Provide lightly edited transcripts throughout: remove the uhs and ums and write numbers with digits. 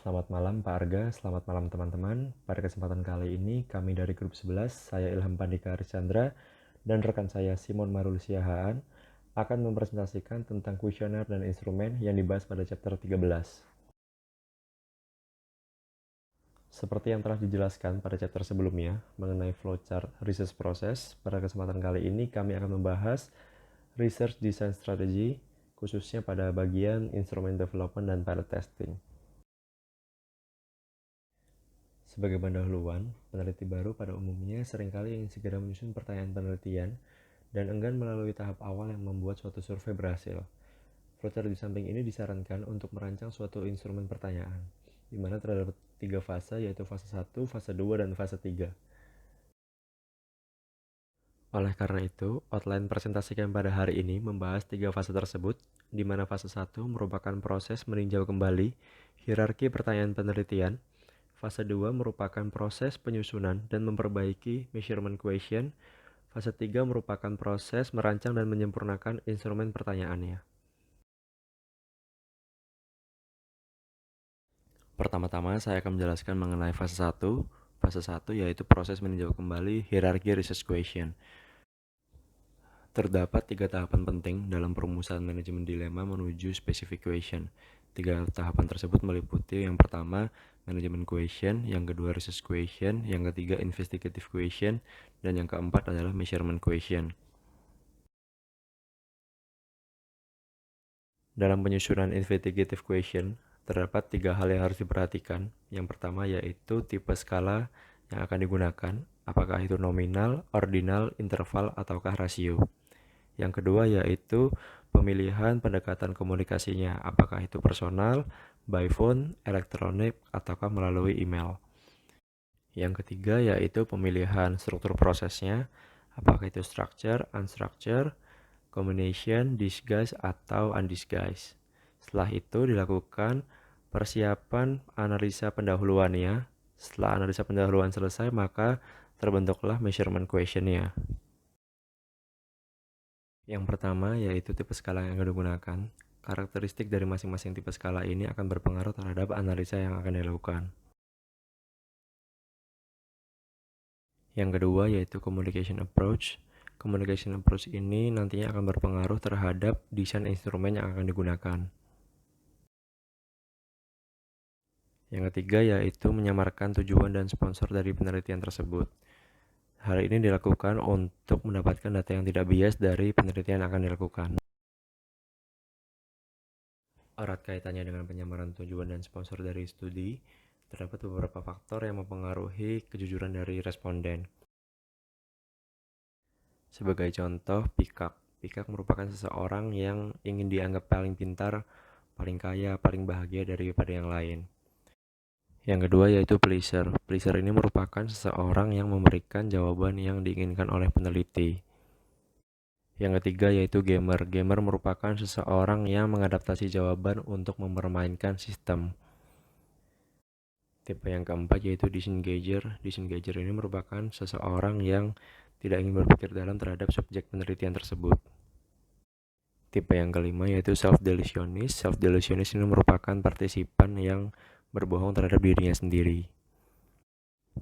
Selamat malam Pak Arga, selamat malam teman-teman. Pada kesempatan kali ini kami dari grup 11, saya Ilham Pandika Arischandra dan rekan saya Simon Marul Siahaan akan mempresentasikan tentang kuesioner dan instrumen yang dibahas pada chapter 13. Seperti yang telah dijelaskan pada chapter sebelumnya mengenai flowchart research process, pada kesempatan kali ini kami akan membahas research design strategy, khususnya pada bagian instrument development dan pilot testing. Sebagai pendahuluan, peneliti baru pada umumnya seringkali ingin segera menyusun pertanyaan penelitian dan enggan melalui tahap awal yang membuat suatu survei berhasil. Flowchart di samping ini disarankan untuk merancang suatu instrumen pertanyaan, di mana terdapat 3 fase, yaitu fase 1, fase 2, dan fase 3. Oleh karena itu, outline presentasi kami pada hari ini membahas 3 fase tersebut, di mana fase 1 merupakan proses meninjau kembali hierarki pertanyaan penelitian. Fase 2 merupakan proses penyusunan dan memperbaiki measurement question. Fase 3 merupakan proses merancang dan menyempurnakan instrumen pertanyaannya. Pertama-tama saya akan menjelaskan mengenai fase 1. Fase 1 yaitu proses meninjau kembali hierarki research question. Terdapat 3 tahapan penting dalam perumusan manajemen dilema menuju specific question. 3 tahapan tersebut meliputi yang pertama, manajemen question, yang kedua research question, yang ketiga investigative question, dan yang keempat adalah measurement question. Dalam penyusunan investigative question, terdapat 3 hal yang harus diperhatikan. Yang pertama yaitu tipe skala yang akan digunakan, apakah itu nominal, ordinal, interval, ataukah rasio. Yang kedua yaitu pemilihan pendekatan komunikasinya, apakah itu personal, by phone, elektronik, ataukah melalui email. Yang ketiga yaitu pemilihan struktur prosesnya, apakah itu structure, unstructured, combination, disguise, atau undisguised. Setelah itu dilakukan persiapan analisa pendahuluannya. Setelah analisa pendahuluan selesai, maka terbentuklah measurement question-nya. Yang pertama yaitu tipe skala yang akan digunakan. Karakteristik dari masing-masing tipe skala ini akan berpengaruh terhadap analisa yang akan dilakukan. Yang kedua yaitu communication approach. Communication approach ini nantinya akan berpengaruh terhadap desain instrumen yang akan digunakan. Yang ketiga yaitu menyamarkan tujuan dan sponsor dari penelitian tersebut. Hal ini dilakukan untuk mendapatkan data yang tidak bias dari penelitian yang akan dilakukan. Erat kaitannya dengan penyamaran tujuan dan sponsor dari studi, terdapat beberapa faktor yang mempengaruhi kejujuran dari responden. Sebagai contoh, pikak. Pikak merupakan seseorang yang ingin dianggap paling pintar, paling kaya, paling bahagia daripada yang lain. Yang kedua yaitu pleaser. Pleaser ini merupakan seseorang yang memberikan jawaban yang diinginkan oleh peneliti. Yang ketiga yaitu gamer. Gamer merupakan seseorang yang mengadaptasi jawaban untuk mempermainkan sistem. Tipe yang keempat yaitu disengager. Disengager ini merupakan seseorang yang tidak ingin berpikir dalam terhadap subjek penelitian tersebut. Tipe yang kelima yaitu self-delusionist. Self-delusionist ini merupakan partisipan yang berbohong terhadap dirinya sendiri.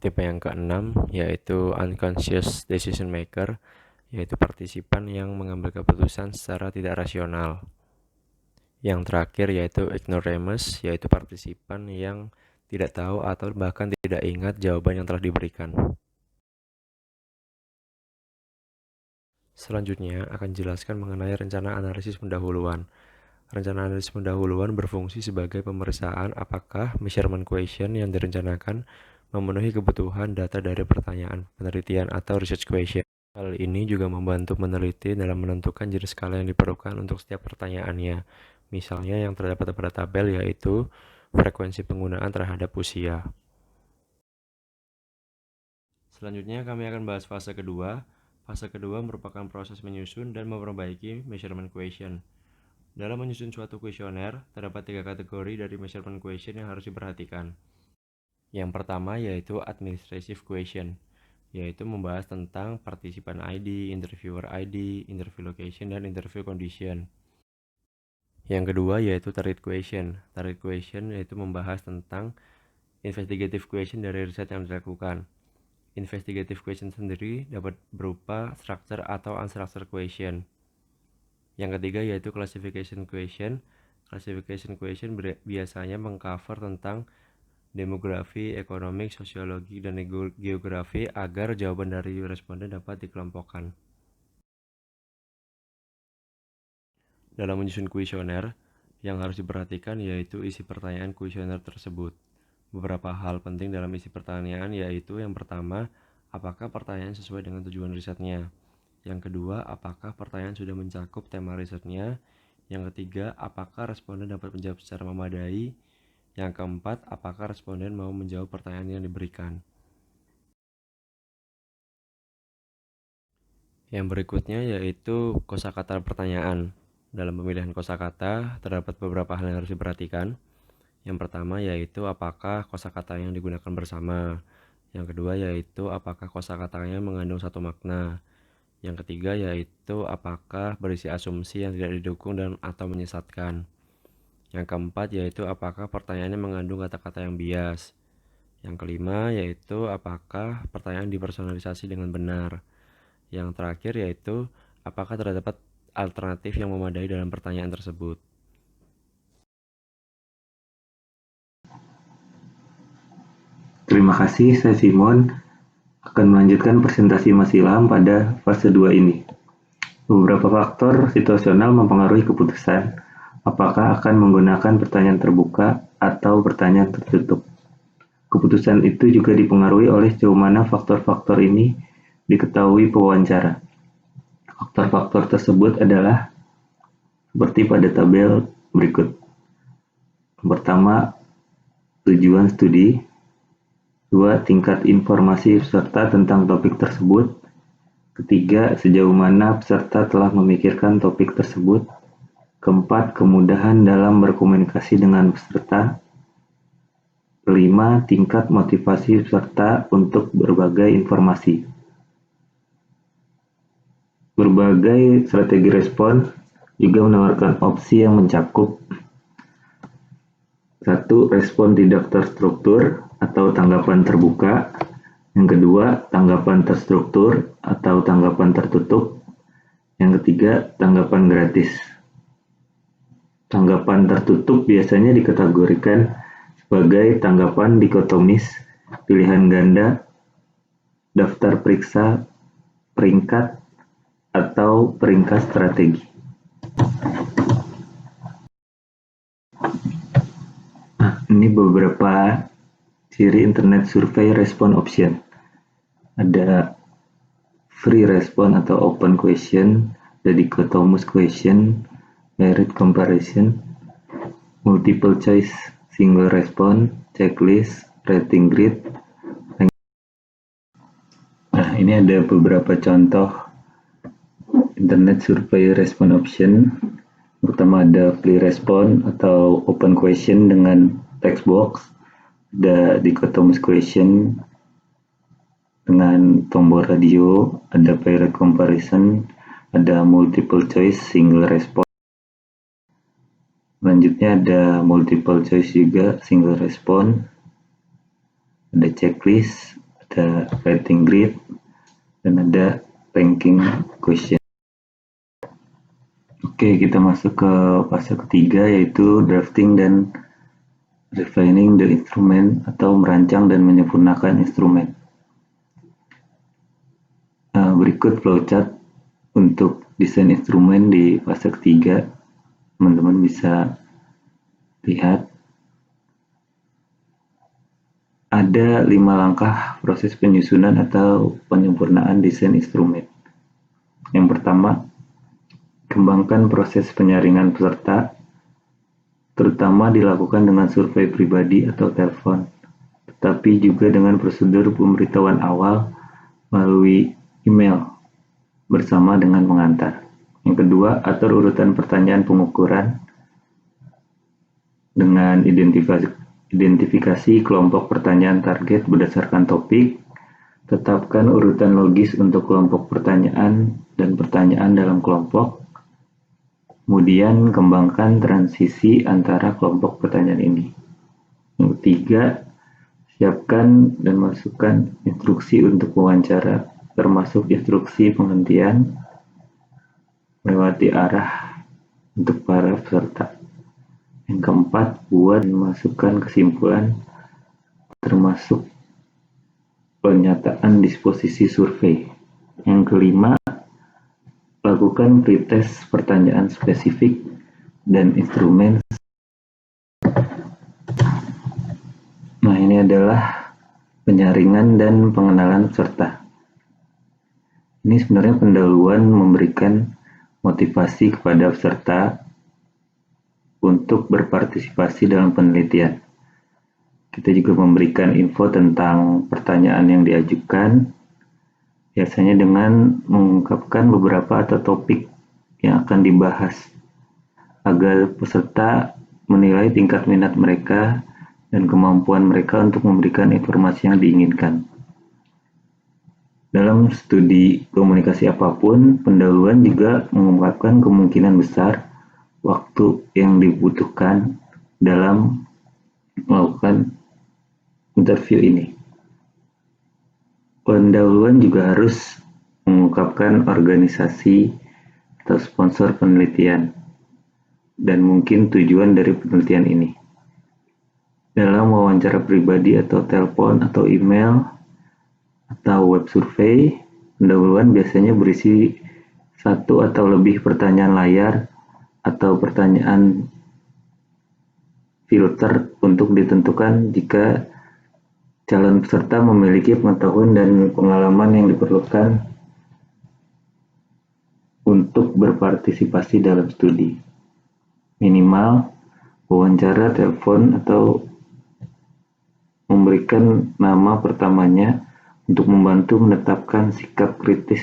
Tipe yang keenam yaitu unconscious decision maker, yaitu partisipan yang mengambil keputusan secara tidak rasional. Yang terakhir yaitu ignoramus, yaitu partisipan yang tidak tahu atau bahkan tidak ingat jawaban yang telah diberikan. Selanjutnya akan dijelaskan mengenai rencana analisis pendahuluan. Rencana analisis pendahuluan berfungsi sebagai pemeriksaan apakah measurement question yang direncanakan memenuhi kebutuhan data dari pertanyaan penelitian atau research question. Hal ini juga membantu peneliti dalam menentukan jenis skala yang diperlukan untuk setiap pertanyaannya. Misalnya yang terdapat pada tabel yaitu frekuensi penggunaan terhadap usia. Selanjutnya kami akan bahas fase kedua. Fase kedua merupakan proses menyusun dan memperbaiki measurement question. Dalam menyusun suatu kuesioner, terdapat 3 kategori dari measurement question yang harus diperhatikan. Yang pertama yaitu administrative question, yaitu membahas tentang partisipan ID, interviewer ID, interview location, dan interview condition. Yang kedua yaitu target question. Target question yaitu membahas tentang investigative question dari riset yang dilakukan. Investigative question sendiri dapat berupa structure atau unstructured question. Yang ketiga yaitu classification question. Classification question biasanya mengcover tentang demografi, ekonomi, sosiologi, dan geografi agar jawaban dari responden dapat dikelompokkan. Dalam menyusun kuesioner, yang harus diperhatikan yaitu isi pertanyaan kuesioner tersebut. Beberapa hal penting dalam isi pertanyaan yaitu yang pertama, apakah pertanyaan sesuai dengan tujuan risetnya? Yang kedua, apakah pertanyaan sudah mencakup tema risetnya? Yang ketiga, apakah responden dapat menjawab secara memadai? Yang keempat, apakah responden mau menjawab pertanyaan yang diberikan? Yang berikutnya yaitu kosakata pertanyaan. Dalam pemilihan kosakata, terdapat beberapa hal yang harus diperhatikan. Yang pertama yaitu apakah kosakata yang digunakan bersama. Yang kedua yaitu apakah kosakatanya mengandung satu makna. Yang ketiga yaitu apakah berisi asumsi yang tidak didukung dan atau menyesatkan. Yang keempat yaitu apakah pertanyaannya mengandung kata-kata yang bias. Yang kelima yaitu apakah pertanyaan dipersonalisasi dengan benar. Yang terakhir yaitu apakah terdapat alternatif yang memadai dalam pertanyaan tersebut. Terima kasih, saya Simon akan melanjutkan presentasi Mas Ilham pada fase 2 ini. Beberapa faktor situasional mempengaruhi keputusan apakah akan menggunakan pertanyaan terbuka atau pertanyaan tertutup. Keputusan itu juga dipengaruhi oleh sejauh mana faktor-faktor ini diketahui pewawancara. Faktor-faktor tersebut adalah seperti pada tabel berikut. Pertama, tujuan studi. 2. Tingkat informasi peserta tentang topik tersebut. Ketiga, sejauh mana peserta telah memikirkan topik tersebut. Keempat, kemudahan dalam berkomunikasi dengan peserta. Kelima, tingkat motivasi peserta untuk berbagai informasi. Berbagai strategi respon juga menawarkan opsi yang mencakup 1. Respon tidak terstruktur atau tanggapan terbuka. Yang kedua, tanggapan terstruktur atau tanggapan tertutup. Yang ketiga, tanggapan gratis. Tanggapan tertutup biasanya dikategorikan sebagai tanggapan dikotomis, pilihan ganda, daftar periksa, peringkat, atau peringkat strategi. Ini beberapa ciri internet survey respon option. Ada free respon atau open question, ada dichotomous question, merit comparison, multiple choice, single respon, checklist, rating grid. Nah, ini ada beberapa contoh internet survey respon option. Pertama ada free respon atau open question dengan text box, ada dichotomous question dengan tombol radio, ada paired comparison, ada multiple choice, single respon. Selanjutnya ada multiple choice juga, single respon, ada checklist, ada rating grid, dan ada ranking question. Oke, kita masuk ke fase ketiga yaitu drafting dan refining the instrument atau merancang dan menyempurnakan instrumen. Berikut flowchart untuk desain instrumen di fase ketiga. Teman-teman bisa lihat. Ada 5 langkah proses penyusunan atau penyempurnaan desain instrumen. Yang pertama, kembangkan proses penyaringan peserta, terutama dilakukan dengan survei pribadi atau telepon, tetapi juga dengan prosedur pemberitahuan awal melalui email bersama dengan pengantar. Yang kedua, atur urutan pertanyaan pengukuran dengan identifikasi kelompok pertanyaan target berdasarkan topik. Tetapkan urutan logis untuk kelompok pertanyaan dan pertanyaan dalam kelompok. Kemudian kembangkan transisi antara kelompok pertanyaan ini. Yang ketiga, siapkan dan masukkan instruksi untuk wawancara, termasuk instruksi penghentian melewati arah untuk para peserta. Yang keempat, buat dan masukkan kesimpulan, termasuk pernyataan disposisi survei. Yang kelima, lakukan pretest pertanyaan spesifik dan instrumen. Nah, ini adalah penyaringan dan pengenalan peserta. Ini sebenarnya pendahuluan memberikan motivasi kepada peserta untuk berpartisipasi dalam penelitian. Kita juga memberikan info tentang pertanyaan yang diajukan, biasanya dengan mengungkapkan beberapa atau topik yang akan dibahas, agar peserta menilai tingkat minat mereka dan kemampuan mereka untuk memberikan informasi yang diinginkan. Dalam studi komunikasi apapun, pendahuluan juga mengungkapkan kemungkinan besar waktu yang dibutuhkan dalam melakukan interview ini. Pendahuluan juga harus mengungkapkan organisasi atau sponsor penelitian dan mungkin tujuan dari penelitian ini. Dalam wawancara pribadi atau telepon atau email atau web survei, pendahuluan biasanya berisi satu atau lebih pertanyaan layar atau pertanyaan filter untuk ditentukan jika calon peserta memiliki pengetahuan dan pengalaman yang diperlukan untuk berpartisipasi dalam studi. Minimal wawancara telepon atau memberikan nama pertamanya untuk membantu menetapkan sikap kritis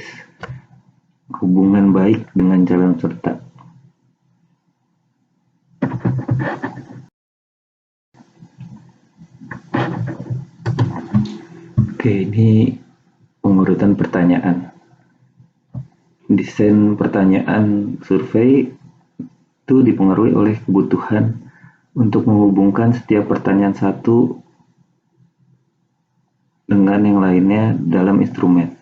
hubungan baik dengan calon peserta. Oke, ini pengurutan pertanyaan. Desain pertanyaan survei itu dipengaruhi oleh kebutuhan untuk menghubungkan setiap pertanyaan satu dengan yang lainnya dalam instrumen.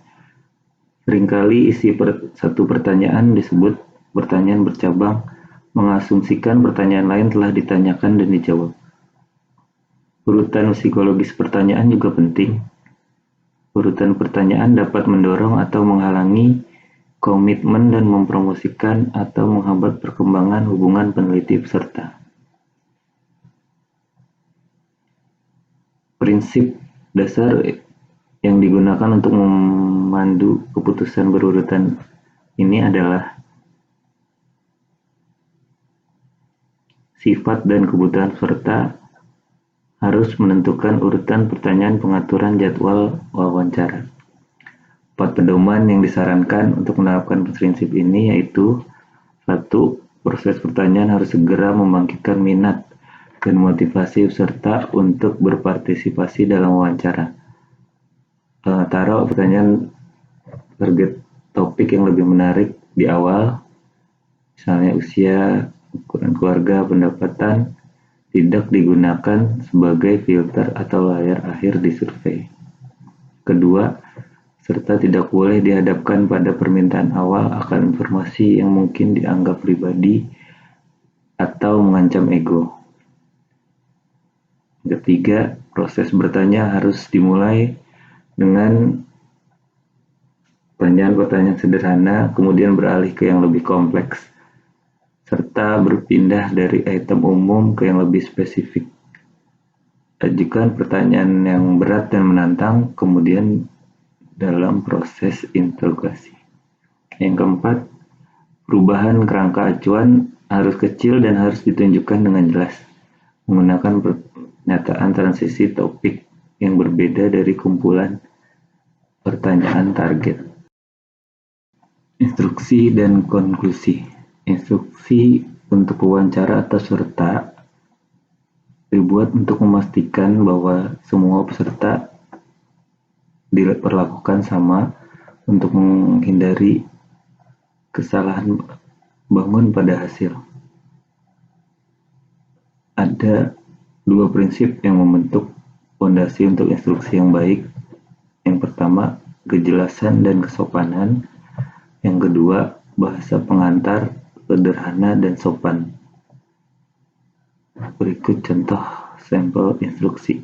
Seringkali isi satu pertanyaan disebut pertanyaan bercabang, mengasumsikan pertanyaan lain telah ditanyakan dan dijawab. Urutan psikologis pertanyaan juga penting. Urutan pertanyaan dapat mendorong atau menghalangi komitmen dan mempromosikan atau menghambat perkembangan hubungan peneliti peserta. Prinsip dasar yang digunakan untuk memandu keputusan berurutan ini adalah sifat dan kebutuhan peserta harus menentukan urutan pertanyaan pengaturan jadwal wawancara. 4 pedoman yang disarankan untuk menerapkan prinsip ini yaitu 1. Proses pertanyaan harus segera membangkitkan minat dan motivasi peserta untuk berpartisipasi dalam wawancara. Taruh pertanyaan target topik yang lebih menarik di awal, misalnya usia, ukuran keluarga, pendapatan, tidak digunakan sebagai filter atau layar akhir di survei. Kedua, serta tidak boleh dihadapkan pada permintaan awal akan informasi yang mungkin dianggap pribadi atau mengancam ego. Ketiga, proses bertanya harus dimulai dengan pertanyaan-pertanyaan sederhana, kemudian beralih ke yang lebih kompleks, serta berpindah dari item umum ke yang lebih spesifik. Ajukan pertanyaan yang berat dan menantang, kemudian dalam proses interogasi. Yang keempat, perubahan kerangka acuan harus kecil dan harus ditunjukkan dengan jelas, menggunakan pernyataan transisi topik yang berbeda dari kumpulan pertanyaan target. Instruksi dan konklusi. Instruksi untuk wawancara atau peserta dibuat untuk memastikan bahwa semua peserta diperlakukan sama untuk menghindari kesalahan Bangun pada hasil. Ada dua prinsip yang membentuk fondasi untuk instruksi yang baik. Yang pertama, kejelasan dan kesopanan. Yang kedua, bahasa pengantar, sederhana dan sopan. Berikut contoh sampel instruksi.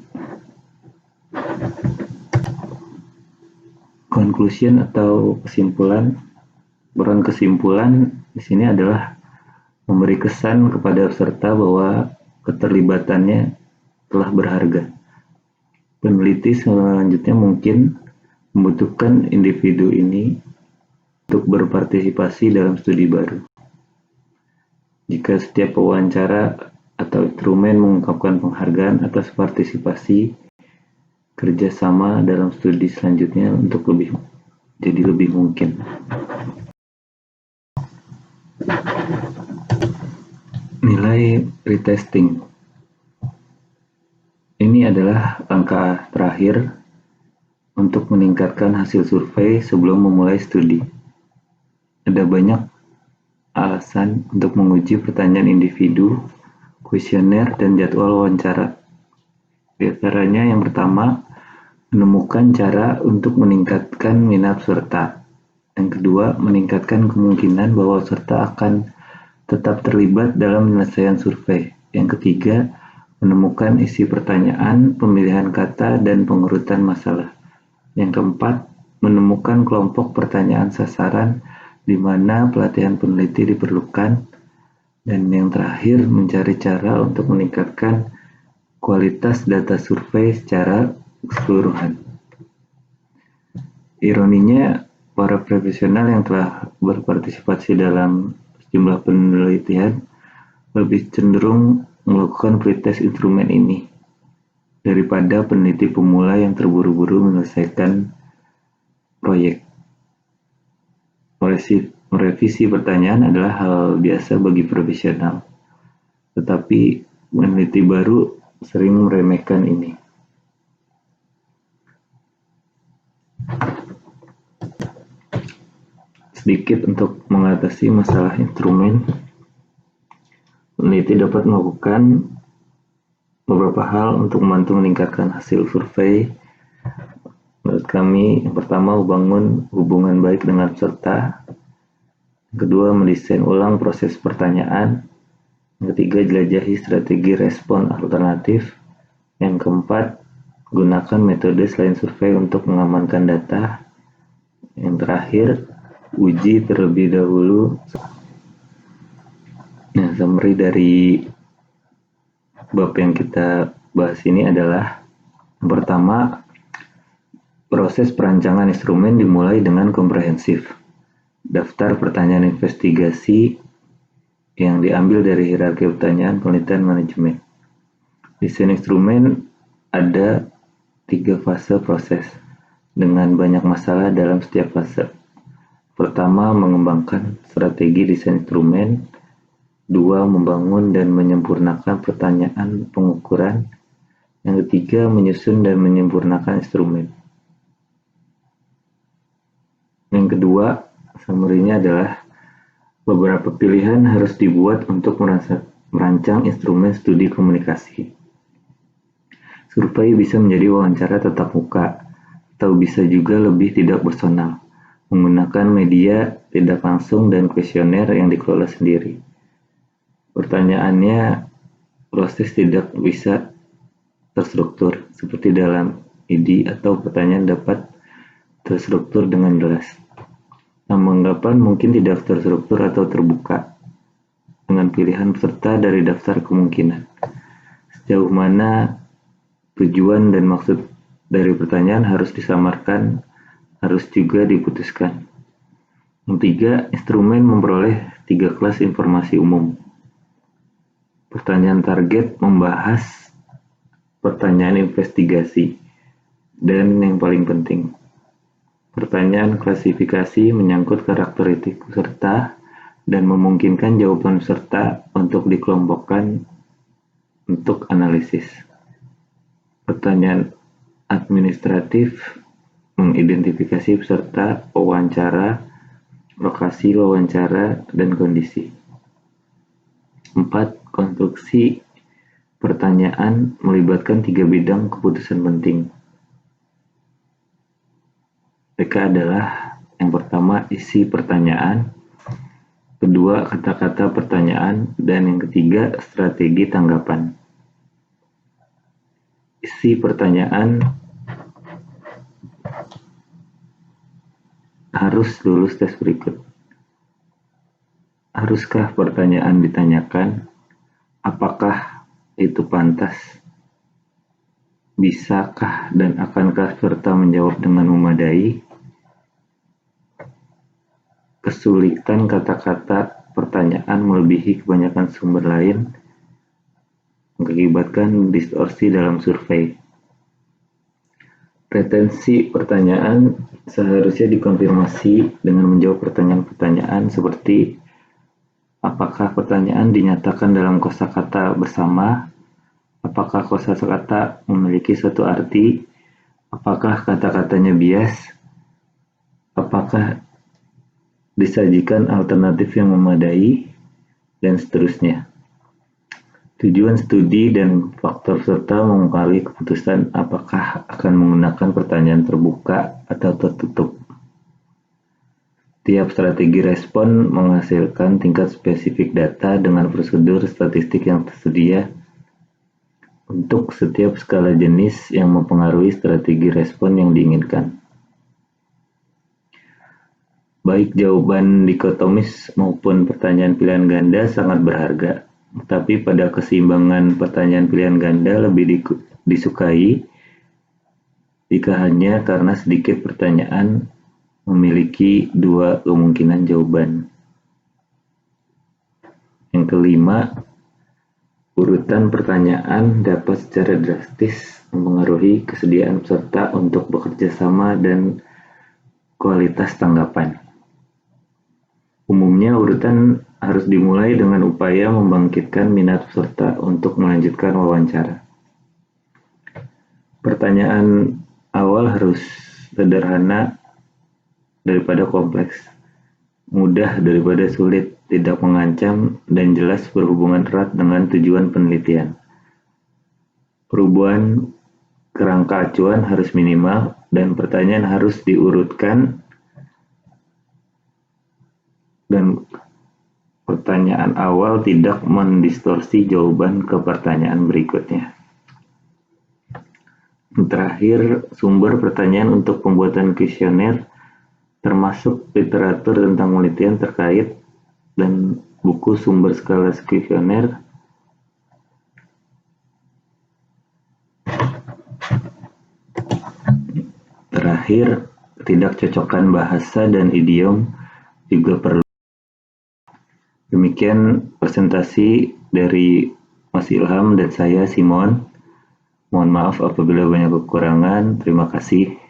Conclusion atau kesimpulan. Peran kesimpulan di sini adalah memberi kesan kepada peserta bahwa keterlibatannya telah berharga. Peneliti selanjutnya mungkin membutuhkan individu ini untuk berpartisipasi dalam studi baru. Jika setiap wawancara atau instrumen mengungkapkan penghargaan atas partisipasi, kerjasama dalam studi selanjutnya untuk lebih mungkin. Nilai retesting. Ini adalah langkah terakhir untuk meningkatkan hasil survei sebelum memulai studi. Ada banyak alasan untuk menguji pertanyaan individu, kuesioner, dan jadwal wawancara. Di antaranya yang pertama, menemukan cara untuk meningkatkan minat peserta. Yang kedua, meningkatkan kemungkinan bahwa peserta akan tetap terlibat dalam penyelesaian survei. Yang ketiga, menemukan isi pertanyaan, pemilihan kata, dan pengurutan masalah. Yang keempat, menemukan kelompok pertanyaan sasaran di mana pelatihan peneliti diperlukan. Dan yang terakhir, mencari cara untuk meningkatkan kualitas data survei secara keseluruhan. Ironinya, para profesional yang telah berpartisipasi dalam sejumlah penelitian lebih cenderung melakukan pretest instrumen ini daripada peneliti pemula yang terburu-buru menyelesaikan proyek. Merevisi pertanyaan adalah hal biasa bagi profesional, tetapi peneliti baru sering meremehkan ini. Sedikit untuk mengatasi masalah instrumen, peneliti dapat melakukan beberapa hal untuk membantu meningkatkan hasil survei. Menurut kami, yang pertama, membangun hubungan baik dengan peserta. Yang kedua, mendesain ulang proses pertanyaan. Yang ketiga, jelajahi strategi respon alternatif. Yang keempat, gunakan metode selain survei untuk mengamankan data. Yang terakhir, uji terlebih dahulu. Nah, summary dari bab yang kita bahas ini adalah yang pertama, proses perancangan instrumen dimulai dengan komprehensif. Daftar pertanyaan investigasi yang diambil dari hierarki pertanyaan penelitian manajemen. Desain instrumen ada 3 fase proses dengan banyak masalah dalam setiap fase. Pertama, mengembangkan strategi desain instrumen. 2, membangun dan menyempurnakan pertanyaan pengukuran. Yang ketiga, menyusun dan menyempurnakan instrumen. Yang kedua, summary-nya adalah beberapa pilihan harus dibuat untuk merancang instrumen studi komunikasi. Survei bisa menjadi wawancara tatap muka, atau bisa juga lebih tidak personal, menggunakan media tidak langsung dan kuesioner yang dikelola sendiri. Pertanyaannya, proses tidak bisa terstruktur, seperti dalam ID atau pertanyaan dapat terstruktur dengan jelas. Anggapan mungkin tidak terstruktur atau terbuka, dengan pilihan peserta dari daftar kemungkinan. Sejauh mana tujuan dan maksud dari pertanyaan harus disamarkan, harus juga diputuskan. Yang tiga, instrumen memperoleh 3 kelas informasi umum. Pertanyaan target membahas pertanyaan investigasi, dan yang paling penting, pertanyaan klasifikasi menyangkut karakteristik peserta dan memungkinkan jawaban peserta untuk dikelompokkan untuk analisis. Pertanyaan administratif mengidentifikasi peserta wawancara lokasi wawancara, dan kondisi. 4. Konstruksi pertanyaan melibatkan 3 bidang keputusan penting. Mereka adalah yang pertama isi pertanyaan, kedua kata-kata pertanyaan, dan yang ketiga strategi tanggapan. Isi pertanyaan harus lulus tes berikut. Haruskah pertanyaan ditanyakan? Apakah itu pantas? Bisakah dan akankah peserta menjawab dengan memadai? Kesulitan kata-kata pertanyaan melebihi kebanyakan sumber lain mengakibatkan distorsi dalam survei. Retensi pertanyaan seharusnya dikonfirmasi dengan menjawab pertanyaan-pertanyaan seperti apakah pertanyaan dinyatakan dalam kosakata bersama, apakah kosakata memiliki suatu arti, apakah kata-katanya bias, apakah disajikan alternatif yang memadai, dan seterusnya. Tujuan studi dan faktor serta mempengaruhi keputusan apakah akan menggunakan pertanyaan terbuka atau tertutup. Tiap strategi respon menghasilkan tingkat spesifik data dengan prosedur statistik yang tersedia untuk setiap skala jenis yang mempengaruhi strategi respon yang diinginkan. Baik jawaban dikotomis maupun pertanyaan pilihan ganda sangat berharga, tapi pada keseimbangan pertanyaan pilihan ganda lebih disukai jika hanya karena sedikit pertanyaan memiliki 2 kemungkinan jawaban. Yang kelima, urutan pertanyaan dapat secara drastis mempengaruhi kesediaan peserta untuk bekerja sama dan kualitas tanggapan. Umumnya urutan harus dimulai dengan upaya membangkitkan minat peserta untuk melanjutkan wawancara. Pertanyaan awal harus sederhana daripada kompleks, mudah daripada sulit, tidak mengancam, dan jelas berhubungan erat dengan tujuan penelitian. Perubahan kerangka acuan harus minimal, dan pertanyaan harus diurutkan dan pertanyaan awal tidak mendistorsi jawaban ke pertanyaan berikutnya. Terakhir, sumber pertanyaan untuk pembuatan kuesioner termasuk literatur tentang penelitian terkait dan buku sumber skala kuesioner. Terakhir, tidak cocokan bahasa dan idiom juga perlu. Demikian presentasi dari Mas Ilham dan saya Simon. Mohon maaf apabila banyak kekurangan. Terima kasih.